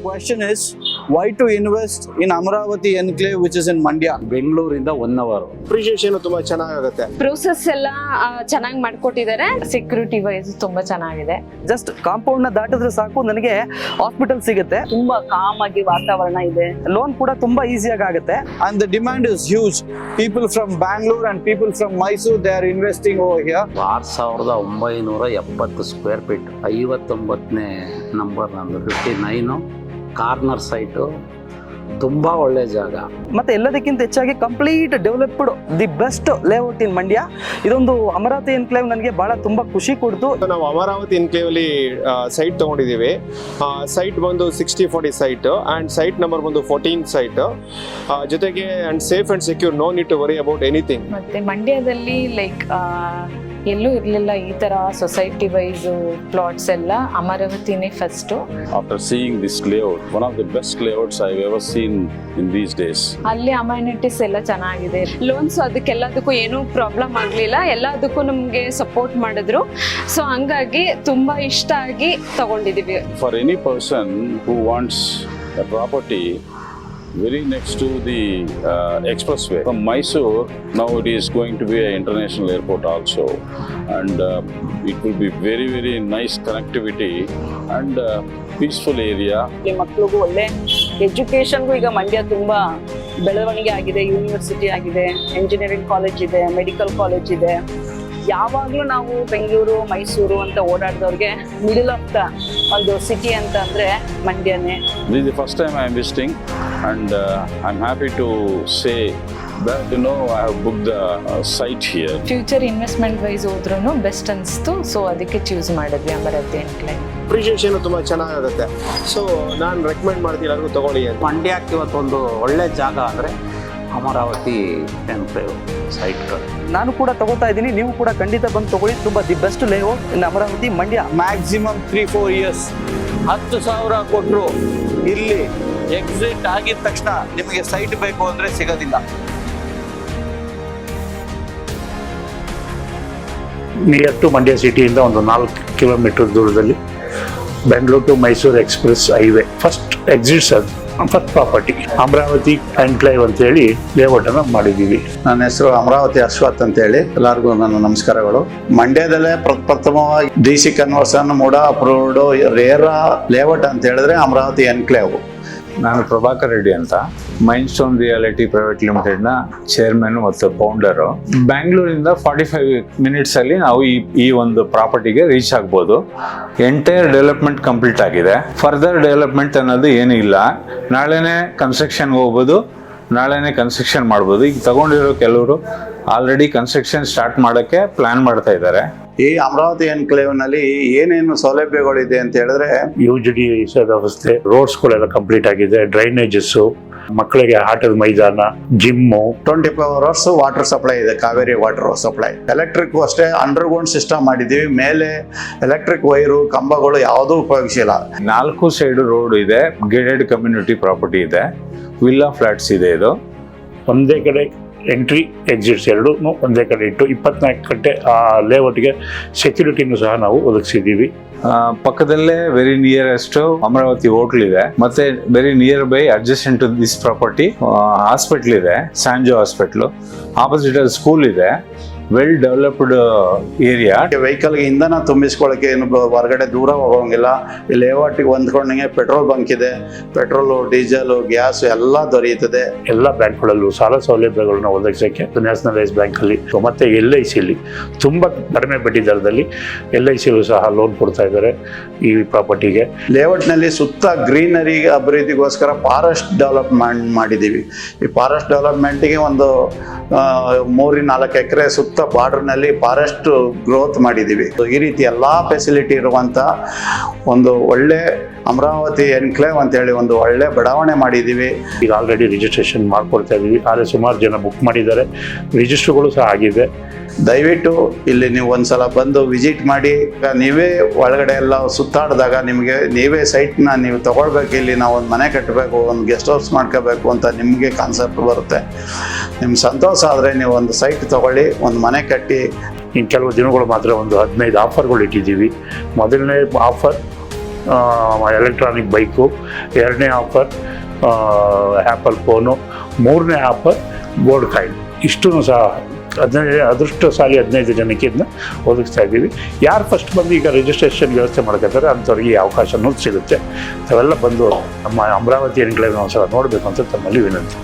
question is, why to invest in Amaravati Enclave, which is in Mandya? ಬೆಂಗಳೂರಿಂದ 1 hour. Appreciation ತುಂಬಾ ಚೆನ್ನಾಗುತ್ತೆ. Process ಎಲ್ಲ ಚೆನ್ನಾಗಿ ಮಾಡ್ಕೊಟ್ಟಿದ್ದಾರೆ. Security wise ತುಂಬಾ ಚೆನ್ನಾಗಿದೆ. ಜಸ್ಟ್ ಕಾಂಪೌಂಡ್ ನ ದಾಟಿದ್ರೆ ಸಾಕು ನನಗೆ ಹಾಸ್ಪಿಟಲ್ ಸಿಗುತ್ತೆ. ತುಂಬಾ ಕಾಮ್ ಆಗಿ ವಾತಾವರಣ ಇದೆ. ಲೋನ್ ಕೂಡ ತುಂಬಾ ಈಸಿಯಾಗಿ ಆಗುತ್ತೆ. And the demand is huge. People from Bangalore and people from Mysore, they are investing over here. 6,970 square feet, 59ನೇ ನಂಬರ್, ನಂದು 59 ಕಾರ್ನರ್ ಸೈಟು, ತುಂಬಾ ಒಳ್ಳೆ ಜಾಗ. ಮತ್ತೆ ಎಲ್ಲದಕ್ಕಿಂತ ಹೆಚ್ಚಾಗಿ complete developed the best layout in Mandya. ಇದೊಂದು ಅಮರಾವತಿ ಎನ್ಕ್ಲೇವ್ ನನಗೆ ಬಹಳ ತುಂಬಾ ಖುಷಿ ಕೊಡ್ತು. ನಾವು ಅಮರಾವತಿ ಎನ್ಕ್ಲೇವ್ ಅಲ್ಲಿ ಸೈಟ್ ತಗೊಂಡಿದ್ದೀವಿ. ಸೈಟ್ ಬಂದು 60/40 ಸೈಟ್ ಅಂಡ್ ಸೈಟ್ ನಂಬರ್ ಬಂದು 14 ಸೈಟ್. ಜೊತೆಗೆ and safe and secure, no need to worry about anything. ಮತ್ತೆ ಮಂಡ್ಯದಲ್ಲಿ ಲೈಕ್ ಎಲ್ಲೂ ಇರಲಿಲ್ಲ ಈ ತರ ಸೊಸೈಟಿ ವೈಸ್ ಪ್ಲಾಟ್ಸ್ ಎಲ್ಲ. ಅಮರಾವತಿನೇ first. After seeing this layout, one of the best layouts I've ever seen in these days. ಅಲ್ಲಿ ಅಮ್ಯಾನಿಟೀಸ್ ಎಲ್ಲ ಚೆನ್ನಾಗಿದೆ. ಲೋನ್ಸ್ ಅದಕ್ಕೆಲ್ಲದಕ್ಕೂ ಏನೂ ಪ್ರಾಬ್ಲಮ್ ಆಗಲಿಲ್ಲ. ಎಲ್ಲದಕ್ಕೂ ನಮಗೆ ಸಪೋರ್ಟ್ ಮಾಡಿದ್ರು. ಸೊ ಹಂಗಾಗಿ ತುಂಬಾ ಇಷ್ಟ ಆಗಿ ತಗೊಂಡಿದೀವಿ. For any person who wants a property very next to the expressway from Mysore, now it is going to be an international airport also, and it will be very, very nice connectivity and peaceful area. ಮಕ್ಕಳಿಗೂ ಒಳ್ಳೆ ಎಜುಕೇಶನ್ಗೂ ಈಗ ಮಂಡ್ಯ ತುಂಬಾ ಬೆಳವಣಿಗೆ ಆಗಿದೆ. University ಆಗಿದೆ, engineering college ಇದೆ, medical college ಇದೆ. ಯಾವಾಗಲೂ ನಾವು ಬೆಂಗಳೂರು ಮೈಸೂರು ಅಂತ ಓಡಾಡಿದವ್ರಿಗೆ ಮಿಡಲ್ ಆಫ್ ದ ಒಂದು ಸಿಟಿ ಅಂತ ಅಂದ್ರೆ ಮಂಡ್ಯನೇ. This is the first time I am visiting, and I'm happy to say that I have booked the site here. Future investment wise ಹೋದ್ರೂ best ಅನಿಸ್ತು. ಸೊ ಅದಕ್ಕೆ ಚೂಸ್ ಮಾಡಿದ್ವಿ ಅಮರಾವತಿ ಎನ್ಕ್ಲೇವ್. ಅಪ್ರಿಷಿಯೇಷನ್ ತುಂಬಾ ಚೆನ್ನಾಗುತ್ತೆ. So ನಾನು recommend ಮಾಡ್ತೀನಿ ಎಲ್ಲರಿಗೂ ತಗೊಳ್ಳಿ ಅಂತ. ಮಂಡ್ಯಕ್ಕೆ ಇವತ್ತೊಂದು ಒಳ್ಳೆ ಜಾಗ ಅಂದರೆ ಅಮರಾವತಿ ಎನ್ಕ್ಲೇವ್ ಸೈಟ್ಗಳು. ನಾನು ಕೂಡ ತಗೋತಾ ಇದ್ದೀನಿ, ನೀವು ಕೂಡ ಖಂಡಿತ ಬಂದು ತಗೊಳ್ಳಿ. ತುಂಬಾ the best layout in Amaravati Mandya. Maximum 3-4 years. 10,000 ಕೊಟ್ಟರು ಇಲ್ಲಿ ಎಕ್ಸಿಟ್ ಆಗಿದ ತಕ್ಷಣ ನಿಮಗೆ ಸೈಟ್ ಬೇಕು ಅಂದ್ರೆ ಸಿಗೋದಿಲ್ಲ. ನಿಯರ್ ಟು ಮಂಡ್ಯ ಸಿಟಿಯಿಂದ ಒಂದು 4 ಕಿಲೋಮೀಟರ್ ದೂರದಲ್ಲಿ Bengaluru to Mysuru express highway first exits. ಅದು ಫಸ್ಟ್ ಪ್ರಾಪರ್ಟಿ ಅಮರಾವತಿ ಎನ್ಕ್ಲೇವ್ ಅಂತೇಳಿ ಲೇಔಟ್ ಅನ್ನು ಮಾಡಿದ್ದೀವಿ. ನನ್ನ ಹೆಸರು ಅಮರಾವತಿ ಅಶ್ವಥ್ ಅಂತೇಳಿ. ಎಲ್ಲರಿಗೂ ನನ್ನ ನಮಸ್ಕಾರಗಳು. ಮಂಡ್ಯದಲ್ಲೇ ಪ್ರಪ್ರಥಮವಾಗಿ DC ಕನ್ವರ್ಷನ್ ಮೂಡ ಅಪ್ರೂವ್ಡ್ ರೇರ ಲೇಔಟ್ ಅಂತ ಹೇಳಿದ್ರೆ ಅಮರಾವತಿ ಎನ್ಕ್ಲೇವ್. ನಾನು ಪ್ರಭಾಕರ್ ರೆಡ್ಡಿ ಅಂತ, ಮೈಂಡ್ ಸ್ಟೋನ್ ರಿಯಾಲಿಟಿ ಪ್ರೈವೇಟ್ ಲಿಮಿಟೆಡ್ನ ಚೇರ್ಮನ್ ಮತ್ತು ಫೌಂಡರು. ಬ್ಯಾಂಗ್ಳೂರಿಂದ 45 ಮಿನಿಟ್ಸ್ ಅಲ್ಲಿ ನಾವು ಈ ಒಂದು ಪ್ರಾಪರ್ಟಿಗೆ ರೀಚ್ ಆಗ್ಬೋದು. ಎಂಟೈರ್ ಡೆವಲಪ್ಮೆಂಟ್ ಕಂಪ್ಲೀಟ್ ಆಗಿದೆ. ಫರ್ದರ್ ಡೆವಲಪ್ಮೆಂಟ್ ಅನ್ನೋದು ಏನೂ ಇಲ್ಲ. ನಾಳೆನೇ ಕನ್ಸ್ಟ್ರಕ್ಷನ್ಗೆ ಹೋಗ್ಬೋದು, ನಾಳೆನೇ ಕನ್ಸ್ಟ್ರಕ್ಷನ್ ಮಾಡ್ಬೋದು. ಈಗ ತಗೊಂಡಿರೋ ಕೆಲವರು ಆಲ್ರೆಡಿ ಕನ್ಸ್ಟ್ರಕ್ಷನ್ ಸ್ಟಾರ್ಟ್ ಮಾಡೋಕ್ಕೆ ಪ್ಲಾನ್ ಮಾಡ್ತಾ ಇದ್ದಾರೆ. ಈ ಅಮರಾವತಿ ಎನ್ಕ್ಲೇವ್ ನಲ್ಲಿ ಏನೇನು ಸೌಲಭ್ಯಗಳಿದೆ ಅಂತ ಹೇಳಿದ್ರೆ, UGD ವ್ಯವಸ್ಥೆ, ರೋಡ್ಸ್ಗಳೆಲ್ಲ ಕಂಪ್ಲೀಟ್ ಆಗಿದೆ, ಡ್ರೈನೇಜಸ್, ಮಕ್ಕಳಿಗೆ ಆಟದ ಮೈದಾನ, ಜಿಮ್ಮು, 24 hours ವಾಟರ್ ಸಪ್ಲೈ ಇದೆ, ಕಾವೇರಿ ವಾಟರ್ ಸಪ್ಲೈ. ಎಲೆಕ್ಟ್ರಿಕ್ ಅಷ್ಟೇ ಅಂಡರ್ಗ್ರೌಂಡ್ ಸಿಸ್ಟಮ್ ಮಾಡಿದ್ದೀವಿ. ಮೇಲೆ ಎಲೆಕ್ಟ್ರಿಕ್ ವೈರು ಕಂಬಗಳು ಯಾವುದೂ ಉಪಯೋಗಿಸಿಲ್ಲ. 4 ಸೈಡ್ ರೋಡ್ ಇದೆ, ಗೇಟೆಡ್ ಕಮ್ಯುನಿಟಿ ಪ್ರಾಪರ್ಟಿ ಇದೆ, ವಿಲ್ಲಾ ಫ್ಲಾಟ್ಸ್ ಇದೆ. ಇದು ಒಂದೇ ಕಡೆ ಎಂಟ್ರಿ ಎಕ್ಸಿಟ್ಸ್ ಎರಡೂ ಒಂದೇ ಕಡೆ ಇಟ್ಟು 24 ಗಂಟೆ ಆ ಲೇಔಟ್ಗೆ ಸೆಕ್ಯೂರಿಟಿನೂ ಸಹ ನಾವು ಒದಗಿಸಿದ್ದೀವಿ. ಪಕ್ಕದಲ್ಲೇ ವೆರಿ ನಿಯರೆಸ್ಟ್ ಅಮರಾವತಿ ಹೋಟ್ಲ್ ಇದೆ. ಮತ್ತೆ very near by adjacent to this property hospital ಇದೆ, ಸ್ಯಾಂಜೋ ಹಾಸ್ಪಿಟಲ್. ಆಪೋಸಿಟ್ ಅಲ್ಲಿ ಸ್ಕೂಲ್ ಇದೆ. Well developed area. ವೆಹಿಕಲ್ಗೆ ಇಂಧನ ತುಂಬಿಸ್ಕೊಳ್ಳೋಕೆ ಏನು ಹೊರಗಡೆ ದೂರ ಹೋಗೋಂಗಿಲ್ಲ. ಈ ಲೇಔಟಿಗೆ ಹೊಂದ್ಕೊಂಡಂಗೆ ಪೆಟ್ರೋಲ್ ಬಂಕ್ ಇದೆ. ಪೆಟ್ರೋಲು, ಡೀಸೆಲ್, ಗ್ಯಾಸ್ ಎಲ್ಲ ದೊರೆಯುತ್ತದೆ. ಎಲ್ಲ ಬ್ಯಾಂಕ್ಗಳಲ್ಲೂ ಸಾಲ ಸೌಲಭ್ಯಗಳನ್ನ ಒದಗಿಸೋಕ್ಕೆ ನ್ಯಾಷನಲೈಸ್ ಬ್ಯಾಂಕಲ್ಲಿ ಮತ್ತೆ LICಲಿ ತುಂಬ ಕಡಿಮೆ ಬಡ್ಡಿ ದರದಲ್ಲಿ LICಲು ಸಹ ಲೋನ್ ಕೊಡ್ತಾ ಇದ್ದಾರೆ ಈ ಪ್ರಾಪರ್ಟಿಗೆ. ಲೇಔಟ್ನಲ್ಲಿ ಸುತ್ತ ಗ್ರೀನರಿ ಅಭಿವೃದ್ಧಿಗೋಸ್ಕರ ಫಾರೆಸ್ಟ್ ಡೆವಲಪ್ಮೆಂಟ್ ಮಾಡಿದ್ದೀವಿ. ಈ ಫಾರೆಸ್ಟ್ ಡೆವಲಪ್ಮೆಂಟ್ಗೆ ಒಂದು 3-4 ಎಕರೆ ಸುತ್ತ ಬಾರ್ಡರ್ನಲ್ಲಿ ಫಾರೆಸ್ಟ್ ಗ್ರೋತ್ ಮಾಡಿದ್ದೀವಿ. ಈ ರೀತಿ ಎಲ್ಲ ಫೆಸಿಲಿಟಿ ಇರುವಂಥ ಒಂದು ಒಳ್ಳೆ ಅಮರಾವತಿ ಎನ್ಕ್ಲೇವ್ ಅಂತೇಳಿ ಒಂದು ಒಳ್ಳೆ ಬಡಾವಣೆ ಮಾಡಿದ್ದೀವಿ. ಈಗ ಆಲ್ರೆಡಿ ರಿಜಿಸ್ಟ್ರೇಷನ್ ಮಾಡ್ಕೊಡ್ತಾ ಇದ್ದೀವಿ. ಆದರೆ ಸುಮಾರು ಜನ ಬುಕ್ ಮಾಡಿದ್ದಾರೆ, ರಿಜಿಸ್ಟ್ರುಗಳು ಸಹ ಆಗಿದೆ. ದಯವಿಟ್ಟು ಇಲ್ಲಿ ನೀವು ಒಂದ್ಸಲ ಬಂದು ವಿಸಿಟ್ ಮಾಡಿ. ನೀವೇ ಒಳಗಡೆ ಎಲ್ಲ ಸುತ್ತಾಡಿದಾಗ ನಿಮಗೆ ನೀವೇ ಸೈಟ್ನ ನೀವು ತಗೊಳ್ಬೇಕು. ಇಲ್ಲಿ ನಾವು ಒಂದು ಮನೆ ಕಟ್ಟಬೇಕು, ಒಂದು ಗೆಸ್ಟ್ ಹೌಸ್ ಮಾಡ್ಕೋಬೇಕು ಅಂತ ನಿಮಗೆ ಕಾನ್ಸೆಪ್ಟ್ ಬರುತ್ತೆ. ನಿಮ್ಗೆ ಸಂತೋಷ ಆದರೆ ನೀವು ಒಂದು ಸೈಟ್ ತಗೊಳ್ಳಿ, ಒಂದು ಮನೆ ಕಟ್ಟಿ. ಇನ್ನು ಕೆಲವು ದಿನಗಳು ಮಾತ್ರ ಒಂದು 15 ಆಫರ್ಗಳು ಇಟ್ಟಿದ್ದೀವಿ. ಮೊದಲನೇ ಆಫರ್ ಎಲೆಕ್ಟ್ರಾನಿಕ್ ಬೈಕು, 2ನೇ ಆಫರ್ ಆ್ಯಪಲ್ ಫೋನು, 3ನೇ ಆಫರ್ ಗೋಲ್ಡ್ ಕಾಯಿನ್. ಇಷ್ಟೂ ಸಹ ಅದೃಷ್ಟಶಾಲಿ 15 ಜನಕ್ಕೆ ಇದನ್ನ ಒದಗಿಸ್ತಾ ಇದ್ದೀವಿ. ಯಾರು ಫಸ್ಟ್ ಬಂದು ಈಗ ರಿಜಿಸ್ಟ್ರೇಷನ್ ವ್ಯವಸ್ಥೆ ಮಾಡ್ಕೊತಾರೆ ಅಂಥವ್ರಿಗೆ ಈ ಅವಕಾಶನೂ ಸಿಗುತ್ತೆ. ತಾವೆಲ್ಲ ಬಂದು ನಮ್ಮ ಅಮರಾವತಿ ಎನ್ಕ್ಲೇವ್ನ ಒಂದ್ಸಲ ನೋಡಬೇಕು ಅಂತ ತಮ್ಮಲ್ಲಿ ವಿನಂತಿ.